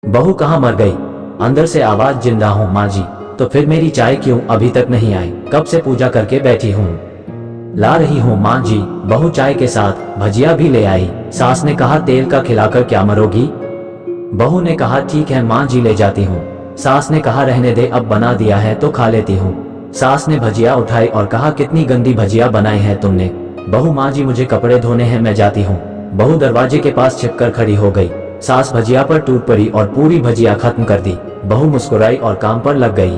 बहू कहाँ मर गई? अंदर से आवाज, जिंदा हूँ माँ जी। तो फिर मेरी चाय क्यों अभी तक नहीं आई? कब से पूजा करके बैठी हूँ। ला रही हूँ माँ जी। बहू चाय के साथ भजिया भी ले आई। सास ने कहा, तेल का खिलाकर क्या मरोगी? बहू ने कहा, ठीक है माँ जी, ले जाती हूँ। सास ने कहा, रहने दे, अब बना दिया है तो खा लेती हूँ। सास ने भजिया उठाई और कहा, कितनी गंदी भजिया बनाई है तुमने। बहू, माँ जी मुझे कपड़े धोने हैं, मैं जाती हूँ। बहू दरवाजे के पास छिपकर खड़ी हो गई। सास भजिया पर टूट पड़ी और पूरी भजिया खत्म कर दी। बहू मुस्कुराई और काम पर लग गई।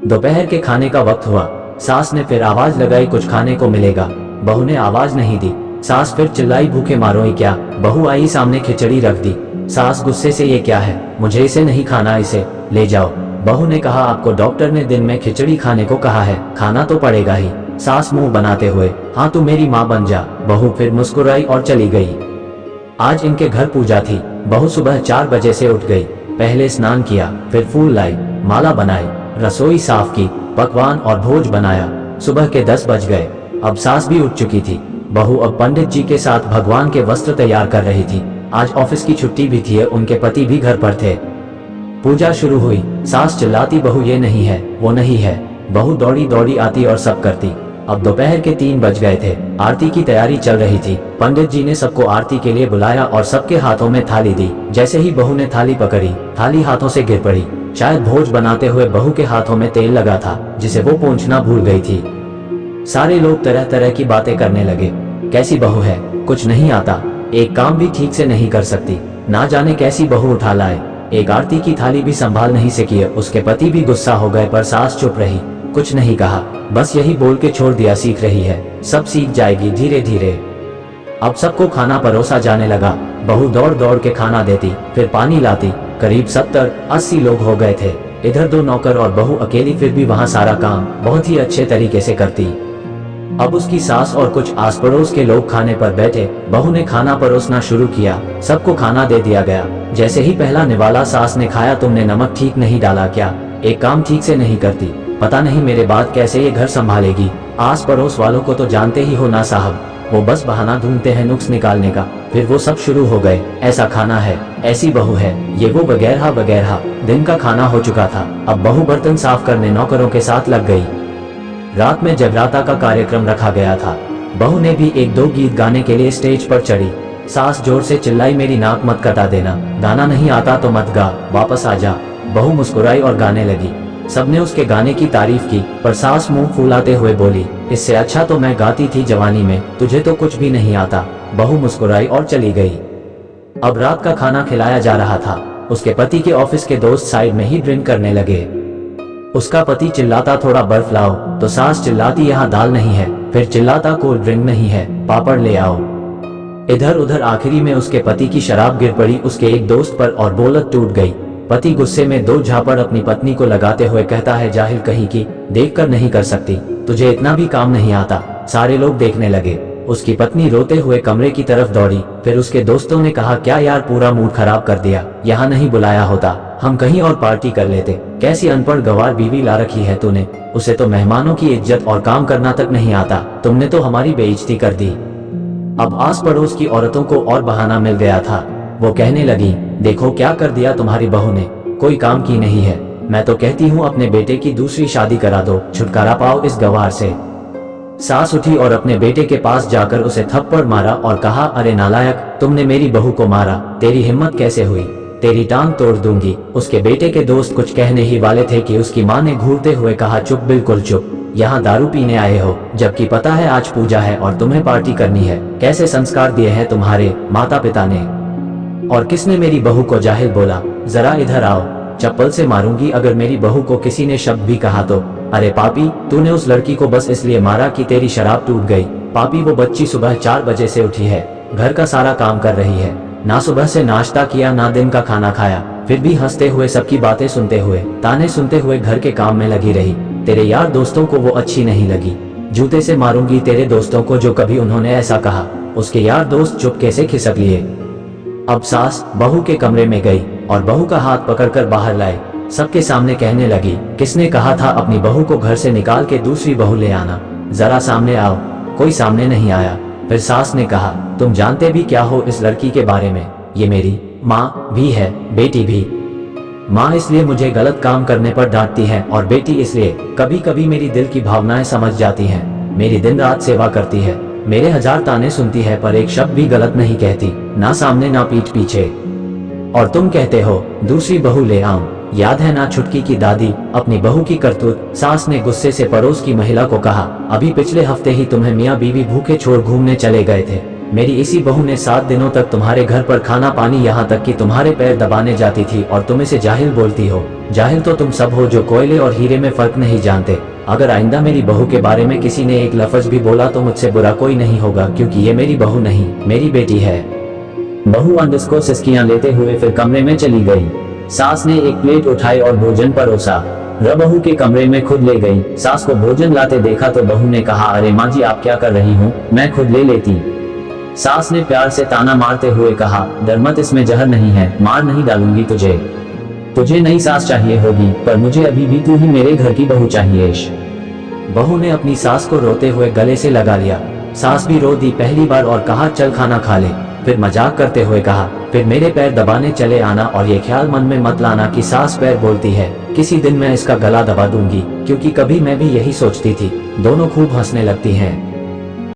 दोपहर के खाने का वक्त हुआ। सास ने फिर आवाज लगाई, कुछ खाने को मिलेगा? बहू ने आवाज नहीं दी। सास फिर चिल्लाई, भूखे मारो ही क्या? बहू आई, सामने खिचड़ी रख दी। सास गुस्से से, ये क्या है? मुझे इसे नहीं खाना, इसे ले जाओ। बहू ने कहा, आपको डॉक्टर ने दिन में खिचड़ी खाने को कहा है, खाना तो पड़ेगा ही। सास मुंह बनाते हुए, हाँ तू मेरी माँ बन जा। बहू फिर मुस्कुराई और चली गई। आज इनके घर पूजा थी। बहू सुबह 4 बजे से उठ गई। पहले स्नान किया, फिर फूल लाई, माला बनाई, रसोई साफ की, पकवान और भोज बनाया। सुबह के 10 बज गए। अब सास भी उठ चुकी थी। बहू अब पंडित जी के साथ भगवान के वस्त्र तैयार कर रही थी। आज ऑफिस की छुट्टी भी थी, उनके पति भी घर पर थे। पूजा शुरू हुई। सास चिल्लाती, बहू ये नहीं है, वो नहीं है। बहू दौड़ी दौड़ी आती और सब करती। अब दोपहर के 3 बज गए थे। आरती की तैयारी चल रही थी। पंडित जी ने सबको आरती के लिए बुलाया और सबके हाथों में थाली दी। जैसे ही बहू ने थाली पकड़ी, थाली हाथों से गिर पड़ी। शायद भोज बनाते हुए बहू के हाथों में तेल लगा था, जिसे वो पोंछना भूल गई थी। सारे लोग तरह तरह की बातें करने लगे। कैसी बहू है, कुछ नहीं आता, एक काम भी ठीक से नहीं कर सकती, ना जाने कैसी बहू उठा लाए। एक आरती की थाली भी संभाल नहीं सकी। उसके पति भी गुस्सा हो गए, पर सास चुप रही, कुछ नहीं कहा, बस यही बोल के छोड़ दिया, सीख रही है, सब सीख जाएगी धीरे धीरे। अब सबको खाना परोसा जाने लगा। बहू दौड़ दौड़ के खाना देती, फिर पानी लाती। करीब 70-80 लोग हो गए थे। इधर 2 नौकर और बहू अकेली, फिर भी वहाँ सारा काम बहुत ही अच्छे तरीके से करती। अब उसकी सास और कुछ आस पड़ोस के लोग खाने पर बैठे। बहू ने खाना परोसना शुरू किया। सबको खाना दे दिया गया। जैसे ही पहला निवाला सास ने खाया, तुमने नमक ठीक नहीं डाला क्या? एक काम ठीक से नहीं करती, पता नहीं मेरे बाद कैसे ये घर संभालेगी। आस पड़ोस वालों को तो जानते ही हो ना साहब, वो बस बहाना ढूंढते हैं नुक्स निकालने का। फिर वो सब शुरू हो गए, ऐसा खाना है, ऐसी बहू है, ये वो वगैरह वगैरह। दिन का खाना हो चुका था। अब बहू बर्तन साफ करने नौकरों के साथ लग गई। रात में जगराता का कार्यक्रम रखा गया था। बहू ने भी 1-2 गीत गाने के लिए स्टेज पर चढ़ी। सास जोर से चिल्लाई, मेरी नाक मत कटा देना, गाना नहीं आता तो मत गा, वापस आ जा। बहू मुस्कुराई और गाने लगी। सबने उसके गाने की तारीफ की, पर सास मुंह फुलाते हुए बोली, इससे अच्छा तो मैं गाती थी जवानी में, तुझे तो कुछ भी नहीं आता। बहू मुस्कुराई और चली गई। अब रात का खाना खिलाया जा रहा था। उसके पति के ऑफिस के दोस्त साइड में ही ड्रिंक करने लगे। उसका पति चिल्लाता, थोड़ा बर्फ लाओ, तो सास चिल्लाती, यहाँ दाल नहीं है। फिर चिल्लाता, कोल्ड ड्रिंक नहीं है, पापड़ ले आओ। इधर उधर आखिरी में उसके पति की शराब गिर पड़ी उसके एक दोस्त पर और बोलत टूट गई। पति गुस्से में 2 झापड़ अपनी पत्नी को लगाते हुए कहता है, जाहिल कहीं की, देखकर नहीं कर सकती, तुझे इतना भी काम नहीं आता। सारे लोग देखने लगे। उसकी पत्नी रोते हुए कमरे की तरफ दौड़ी। फिर उसके दोस्तों ने कहा, क्या यार, पूरा मूड खराब कर दिया, यहाँ नहीं बुलाया होता, हम कहीं और पार्टी कर लेते। कैसी अनपढ़ गंवार बीवी ला रखी है तूने, उसे तो मेहमानों की इज्जत और काम करना तक नहीं आता, तुमने तो हमारी बेइज्जती कर दी। अब आस पड़ोस की औरतों को और बहाना मिल गया था। वो कहने लगी, देखो क्या कर दिया तुम्हारी बहू ने, कोई काम की नहीं है। मैं तो कहती हूँ अपने बेटे की दूसरी शादी करा दो, छुटकारा पाओ इस गंवार से। सास उठी और अपने बेटे के पास जाकर उसे थप्पड़ मारा और कहा, अरे नालायक, तुमने मेरी बहू को मारा, तेरी हिम्मत कैसे हुई, तेरी टांग तोड़ दूंगी। उसके बेटे के दोस्त कुछ कहने ही वाले थे कि उसकी माँ ने घूरते हुए कहा, चुप, बिल्कुल चुप, यहाँ दारू पीने आए हो, जबकि पता है आज पूजा है और तुम्हें पार्टी करनी है। कैसे संस्कार दिए हैं तुम्हारे माता पिता ने, और किसने मेरी बहू को जाहिल बोला? जरा इधर आओ, चप्पल से मारूंगी अगर मेरी बहू को किसी ने शब्द भी कहा तो। अरे पापी, तूने उस लड़की को बस इसलिए मारा कि तेरी शराब टूट गई। पापी, वो बच्ची सुबह 4 बजे से उठी है, घर का सारा काम कर रही है, ना सुबह से नाश्ता किया ना दिन का खाना खाया, फिर भी हंसते हुए सबकी बातें सुनते हुए ताने सुनते हुए घर के काम में लगी रही। तेरे यार दोस्तों को वो अच्छी नहीं लगी, जूते से मारूंगी तेरे दोस्तों को जो कभी उन्होंने ऐसा कहा। उसके यार दोस्त चुपके से खिसक लिए। अब सास बहू के कमरे में गई और बहू का हाथ पकड़कर बाहर लाए। सबके सामने कहने लगी, किसने कहा था अपनी बहू को घर से निकाल के दूसरी बहू ले आना, जरा सामने आओ। कोई सामने नहीं आया। फिर सास ने कहा, तुम जानते भी क्या हो इस लड़की के बारे में, ये मेरी माँ भी है, बेटी भी। माँ इसलिए मुझे गलत काम करने पर डांटती है और बेटी इसलिए कभी कभी मेरी दिल की भावनाएं समझ जाती हैं। मेरी दिन रात सेवा करती है, मेरे 1000 ताने सुनती है पर एक शब्द भी गलत नहीं कहती, ना सामने ना पीठ पीछे। और तुम कहते हो दूसरी बहू ले आऊं। याद है ना छुटकी की दादी अपनी बहू की करतूत। सास ने गुस्से से पड़ोस की महिला को कहा, अभी पिछले हफ्ते ही तुम्हें मियाँ बीवी भूखे छोड़ घूमने चले गए थे। मेरी इसी बहू ने 7 दिनों तक तुम्हारे घर पर खाना पानी, यहाँ तक कि तुम्हारे पैर दबाने जाती थी और तुम इसे जाहिल बोलती हो। जाहिल तो तुम सब हो जो कोयले और हीरे में फर्क नहीं जानते। अगर आइंदा मेरी बहू के बारे में किसी ने एक लफ्ज भी बोला तो मुझसे बुरा कोई नहीं होगा, क्योंकि ये मेरी बहू नहीं, मेरी बेटी है। बहू अंडस को सिसकियां लेते हुए फिर कमरे में चली गई। सास ने एक प्लेट उठाई और भोजन परोसा। बहू के कमरे में खुद ले गई। सास को भोजन लाते देखा तो बहू ने कहा, अरे माँ जी आप क्या कर रही हो, मैं खुद ले लेती। सास ने प्यार से ताना मारते हुए कहा, डर मत, इसमें जहर नहीं है, मार नहीं डालूंगी तुझे। तुझे नई सास चाहिए होगी, पर मुझे अभी भी तू ही मेरे घर की बहू चाहिए। बहू ने अपनी सास को रोते हुए गले से लगा लिया। सास भी रो दी पहली बार और कहा, चल खाना खा ले। फिर मजाक करते हुए कहा, फिर मेरे पैर दबाने चले आना और ये ख्याल मन में मत लाना कि सास पैर बोलती है, किसी दिन मैं इसका गला दबा दूंगी, क्योंकि कभी मैं भी यही सोचती थी। दोनों खूब हंसने लगती हैं।